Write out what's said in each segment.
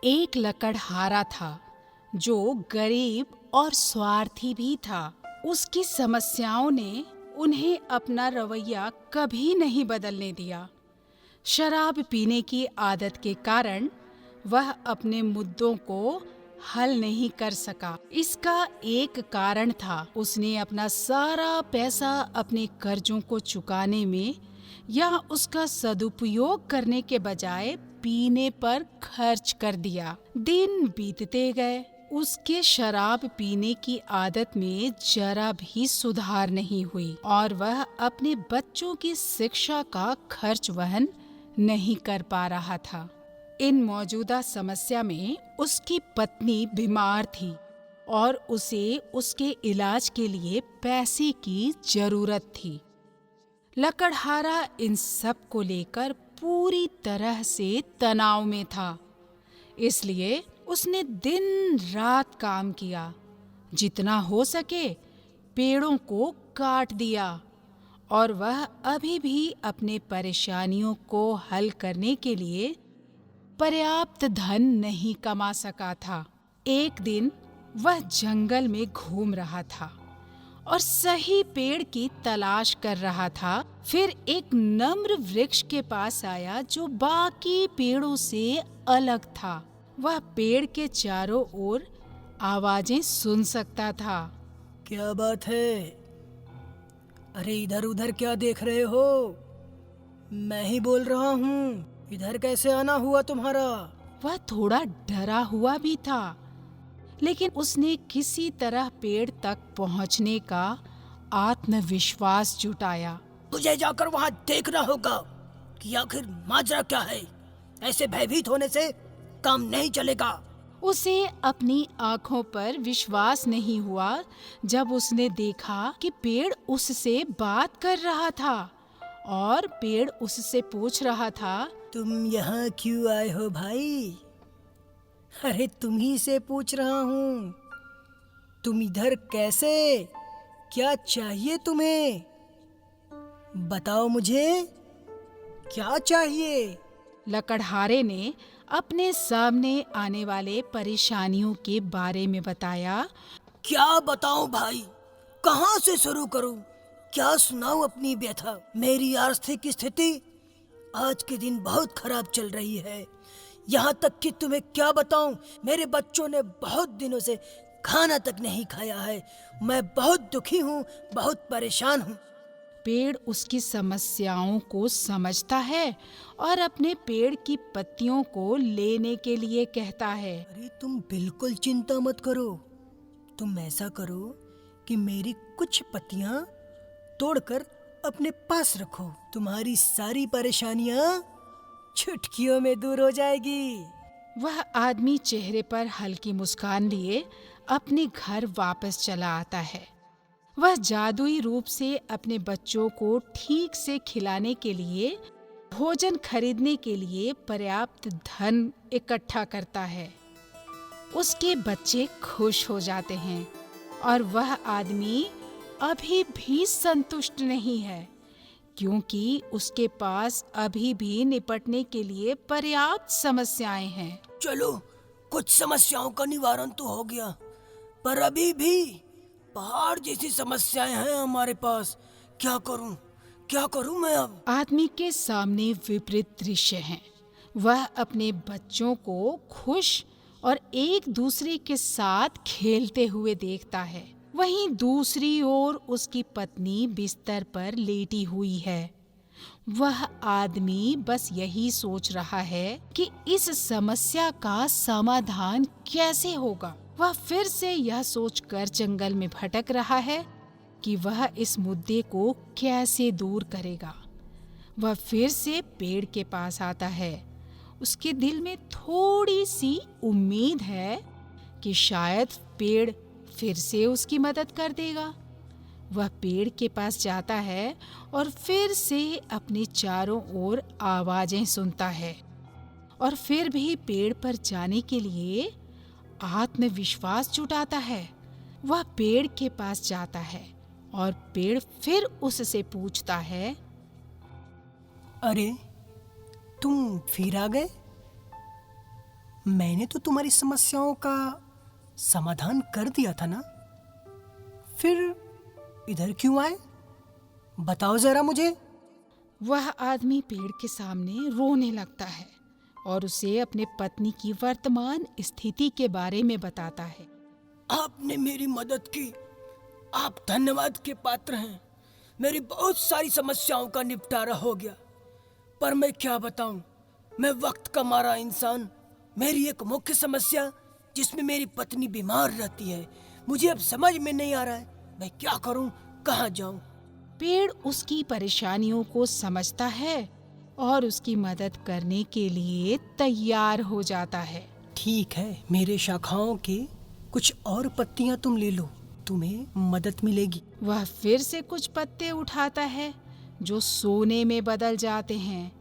एक लकड़हारा था जो गरीब और स्वार्थी भी था। उसकी समस्याओं ने उन्हें अपना रवैया कभी नहीं बदलने दिया। शराब पीने की आदत के कारण वह अपने मुद्दों को हल नहीं कर सका। इसका एक कारण था, उसने अपना सारा पैसा अपने कर्जों को चुकाने में या उसका सदुपयोग करने के बजाय पीने पर खर्च कर दिया। दिन बीतते गए, उसके शराब पीने की आदत में जरा भी सुधार नहीं हुई और वह अपने बच्चों की शिक्षा का खर्च वहन नहीं कर पा रहा था। इन मौजूदा समस्या में उसकी पत्नी बीमार थी और उसे उसके इलाज के लिए पैसे की जरूरत थी। लकड़हारा इन सब को लेकर पूरी तरह से तनाव में था, इसलिए उसने दिन रात काम किया। जितना हो सके पेड़ों को काट दिया और वह अभी भी अपने परेशानियों को हल करने के लिए पर्याप्त धन नहीं कमा सका था। एक दिन वह जंगल में घूम रहा था और सही पेड़ की तलाश कर रहा था। फिर एक नम्र वृक्ष के पास आया जो बाकी पेड़ों से अलग था। वह पेड़ के चारों ओर आवाजें सुन सकता था। क्या बात है? अरे इधर उधर क्या देख रहे हो? मैं ही बोल रहा हूँ। इधर कैसे आना हुआ तुम्हारा? वह थोड़ा डरा हुआ भी था, लेकिन उसने किसी तरह पेड़ तक पहुंचने का आत्मविश्वास जुटाया। तुझे जाकर वहाँ देखना होगा कि आखिर माजरा क्या है। ऐसे भयभीत होने से काम नहीं चलेगा। उसे अपनी आंखों पर विश्वास नहीं हुआ जब उसने देखा कि पेड़ उससे बात कर रहा था और पेड़ उससे पूछ रहा था, तुम यहाँ क्यों आए हो भाई? अरे तुम ही से पूछ रहा हूँ। तुम इधर कैसे? क्या चाहिए तुम्हें? बताओ मुझे, क्या चाहिए? लकड़हारे ने अपने सामने आने वाले परेशानियों के बारे में बताया। क्या बताऊं भाई? कहाँ से शुरू करूं? क्या सुनाऊं अपनी व्यथा? मेरी आर्थिक स्थिति आज के दिन बहुत खराब चल रही है। यहाँ तक कि तुम्हें क्या बताऊं, मेरे बच्चों ने बहुत दिनों से खाना तक नहीं खाया है। मैं बहुत दुखी हूँ, बहुत परेशान हूँ। पेड़ उसकी समस्याओं को समझता है और अपने पेड़ की पत्तियों को लेने के लिए कहता है। अरे तुम बिल्कुल चिंता मत करो। तुम ऐसा करो कि मेरी कुछ पत्तियां तोड़कर अपने पास रखो। तुम्हारी सारी परेशानियां चुटकियों में दूर हो जाएगी। वह आदमी चेहरे पर हल्की मुस्कान लिए अपने घर वापस चला आता है। वह जादुई रूप से अपने बच्चों को ठीक से खिलाने के लिए भोजन खरीदने के लिए पर्याप्त धन इकट्ठा करता है। उसके बच्चे खुश हो जाते हैं और वह आदमी अभी भी संतुष्ट नहीं है, क्योंकि उसके पास अभी भी निपटने के लिए पर्याप्त समस्याएं हैं। चलो, कुछ समस्याओं का निवारण तो हो गया, पर अभी भी पहाड़ जैसी समस्याएं हैं हमारे पास। क्या करूं मैं अब? आदमी के सामने विपरीत दृश्य है। वह अपने बच्चों को खुश और एक दूसरे के साथ खेलते हुए देखता है। वहीं दूसरी ओर उसकी पत्नी बिस्तर पर लेटी हुई है। वह आदमी बस यही सोच रहा है कि इस समस्या का समाधान कैसे होगा। वह फिर से यह सोचकर जंगल में भटक रहा है कि वह इस मुद्दे को कैसे दूर करेगा। वह फिर से पेड़ के पास आता है। उसके दिल में थोड़ी सी उम्मीद है कि शायद पेड़ फिर से उसकी मदद कर देगा। वह पेड़ के पास जाता है और फिर से अपने चारों ओर आवाजें सुनता है और फिर भी पेड़ पर जाने के लिए आत्मविश्वास जुटाता है। वह पेड़ के पास जाता है और पेड़ फिर उससे पूछता है, अरे तुम फिर आ गए? मैंने तो तुम्हारी समस्याओं का समाधान कर दिया था ना, फिर इधर क्यों आए? बताओ जरा मुझे। वह आदमी पेड़ के सामने रोने लगता है और उसे अपने पत्नी की वर्तमान स्थिति के बारे में बताता है। आपने मेरी मदद की, आप धन्यवाद के पात्र हैं। मेरी बहुत सारी समस्याओं का निपटारा हो गया, पर मैं क्या बताऊं, मैं वक्त का मारा इंसान। मेरी एक मुख्य समस्या जिसमें मेरी पत्नी बीमार रहती है, मुझे अब समझ में नहीं आ रहा है मैं क्या करूं, कहां जाऊं। पेड़ उसकी परेशानियों को समझता है और उसकी मदद करने के लिए तैयार हो जाता है। ठीक है, मेरे शाखाओं के कुछ और पत्तियां तुम ले लो, तुम्हें मदद मिलेगी। वह फिर से कुछ पत्ते उठाता है जो सोने में बदल जाते हैं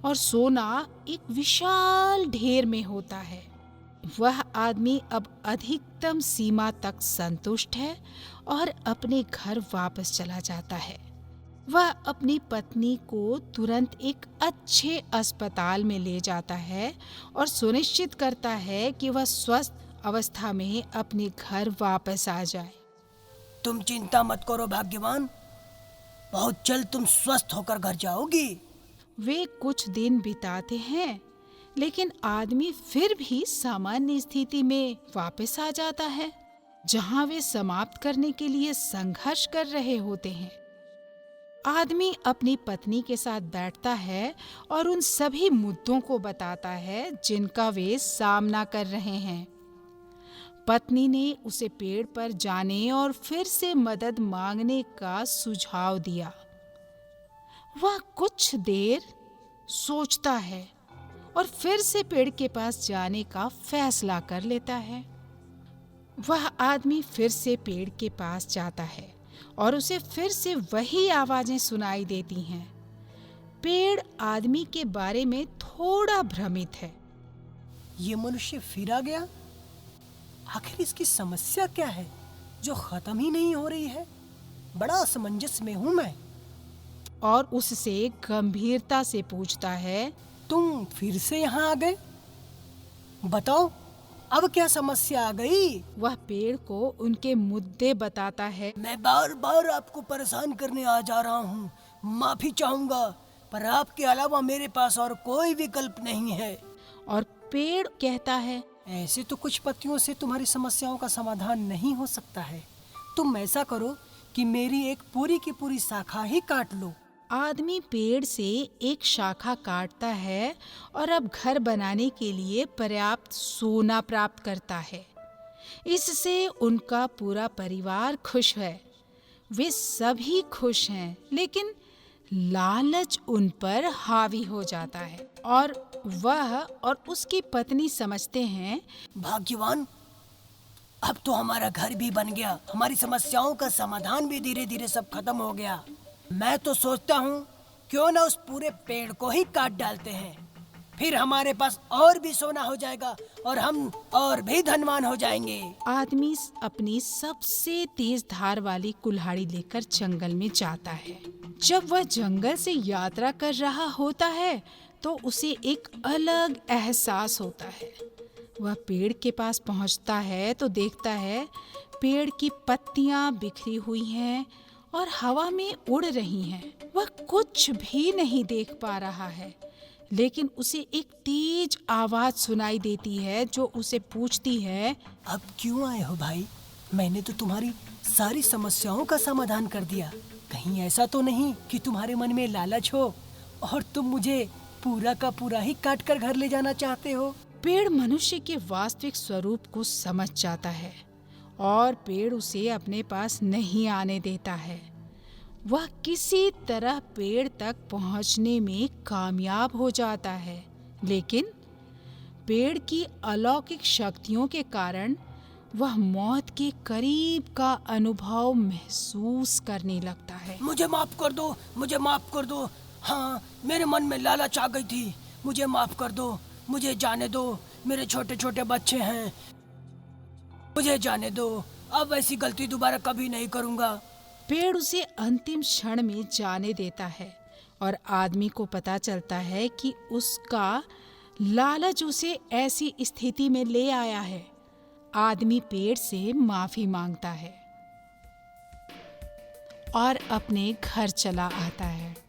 और सोना एक विशाल ढेर में होता है। वह आदमी अब अधिकतम सीमा तक संतुष्ट है और अपने घर वापस चला जाता है। वह अपनी पत्नी को तुरंत एक अच्छे अस्पताल में ले जाता है और सुनिश्चित करता है कि वह स्वस्थ अवस्था में अपने घर वापस आ जाए। तुम चिंता मत करो भाग्यवान, बहुत जल्द तुम स्वस्थ होकर घर जाओगी। वे कुछ दिन बिताते हैं, लेकिन आदमी फिर भी सामान्य स्थिति में वापस आ जाता है, जहां वे समाप्त करने के लिए संघर्ष कर रहे होते हैं। आदमी अपनी पत्नी के साथ बैठता है और उन सभी मुद्दों को बताता है जिनका वे सामना कर रहे हैं। पत्नी ने उसे पेड़ पर जाने और फिर से मदद मांगने का सुझाव दिया। वह कुछ देर सोचता है और फिर से पेड़ के पास जाने का फैसला कर लेता है। वह आदमी फिर से पेड़ के पास जाता है और उसे फिर से वही आवाजें सुनाई देती हैं। पेड़ आदमी के बारे में थोड़ा भ्रमित है। ये मनुष्य फिर आ गया, आखिर इसकी समस्या क्या है जो खत्म ही नहीं हो रही है? बड़ा असमंजस में हूं मैं। और उससे गंभीरता से पूछता है, तुम फिर से यहाँ आ गए? बताओ, अब क्या समस्या आ गई? वह पेड़ को उनके मुद्दे बताता है। मैं बार बार आपको परेशान करने आ जा रहा हूँ, माफी चाहूंगा, पर आपके अलावा मेरे पास और कोई विकल्प नहीं है। और पेड़ कहता है, ऐसे तो कुछ पत्तियों से तुम्हारी समस्याओं का समाधान नहीं हो सकता है। तुम ऐसा करो कि मेरी एक पूरी की पूरी शाखा ही काट लो। आदमी पेड़ से एक शाखा काटता है और अब घर बनाने के लिए पर्याप्त सोना प्राप्त करता है। इससे उनका पूरा परिवार खुश है। वे सभी खुश हैं, लेकिन लालच उन पर हावी हो जाता है और वह और उसकी पत्नी समझते हैं, भाग्यवान, अब तो हमारा घर भी बन गया, हमारी समस्याओं का समाधान भी धीरे धीरे सब खत्म हो गया। मैं तो सोचता हूँ क्यों ना उस पूरे पेड़ को ही काट डालते हैं, फिर हमारे पास और भी सोना हो जाएगा और हम और भी धनवान हो जाएंगे। आदमी अपनी सबसे तेज धार वाली कुल्हाड़ी लेकर जंगल में जाता है। जब वह जंगल से यात्रा कर रहा होता है तो उसे एक अलग एहसास होता है। वह पेड़ के पास पहुंचता है तो देखता है पेड़ की पत्तियां बिखरी हुई हैं और हवा में उड़ रही हैं। वह कुछ भी नहीं देख पा रहा है, लेकिन उसे एक तेज आवाज सुनाई देती है जो उसे पूछती है, अब क्यों आए हो भाई? मैंने तो तुम्हारी सारी समस्याओं का समाधान कर दिया। कहीं ऐसा तो नहीं कि तुम्हारे मन में लालच हो और तुम मुझे पूरा का पूरा ही काट कर घर ले जाना चाहते हो? पेड़ मनुष्य के वास्तविक स्वरूप को समझ जाता है और पेड़ उसे अपने पास नहीं आने देता है। वह किसी तरह पेड़ तक पहुंचने में कामयाब हो जाता है, लेकिन पेड़ की अलौकिक शक्तियों के कारण वह मौत के करीब का अनुभव महसूस करने लगता है। मुझे माफ कर दो, मुझे माफ कर दो। हाँ, मेरे मन में लालच आ गई थी, मुझे माफ कर दो, मुझे जाने दो, मेरे छोटे छोटे बच्चे हैं, मुझे जाने दो, अब ऐसी गलती दोबारा कभी नहीं करूँगा। पेड़ उसे अंतिम क्षण में जाने देता है और आदमी को पता चलता है कि उसका लालच उसे ऐसी स्थिति में ले आया है। आदमी पेड़ से माफी मांगता है और अपने घर चला आता है।